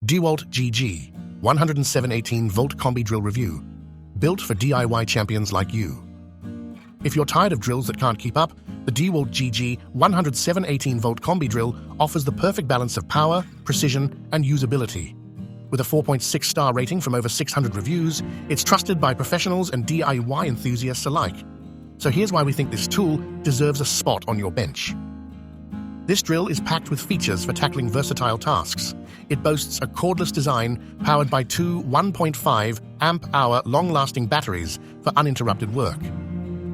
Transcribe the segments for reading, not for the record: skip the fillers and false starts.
DeWalt GG 107/18-volt combi drill review, built for DIY champions like you. If you're tired of drills that can't keep up, the DeWalt GG 107/18-volt combi drill offers the perfect balance of power, precision, and usability. With a 4.6-star rating from over 600 reviews, it's trusted by professionals and DIY enthusiasts alike. So here's why we think this tool deserves a spot on your bench. This drill is packed with features for tackling versatile tasks. It boasts a cordless design powered by two 1.5 amp-hour long-lasting batteries for uninterrupted work.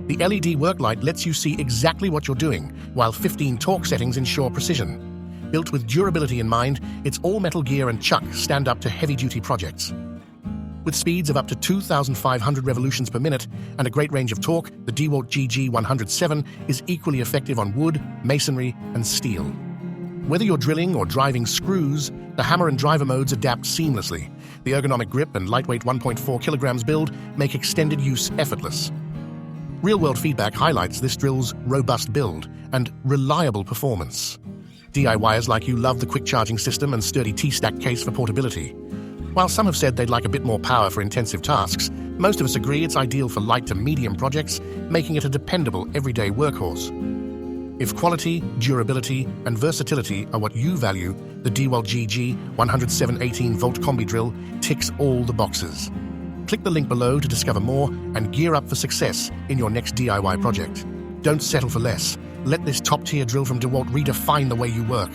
The LED work light lets you see exactly what you're doing, while 15 torque settings ensure precision. Built with durability in mind, its all-metal gear and chuck stand up to heavy-duty projects. With speeds of up to 2,500 revolutions per minute and a great range of torque, the DeWalt GG 107 is equally effective on wood, masonry, and steel. Whether you're drilling or driving screws, the hammer and driver modes adapt seamlessly. The ergonomic grip and lightweight 1.4 kilograms build make extended use effortless. Real-world feedback highlights this drill's robust build and reliable performance. DIYers like you love the quick-charging system and sturdy T-stack case for portability. While some have said they'd like a bit more power for intensive tasks, most of us agree it's ideal for light to medium projects, making it a dependable everyday workhorse. If quality, durability, and versatility are what you value, the DeWalt GG 107/18-volt combi drill ticks all the boxes. Click the link below to discover more and gear up for success in your next DIY project. Don't settle for less. Let this top-tier drill from DeWalt redefine the way you work.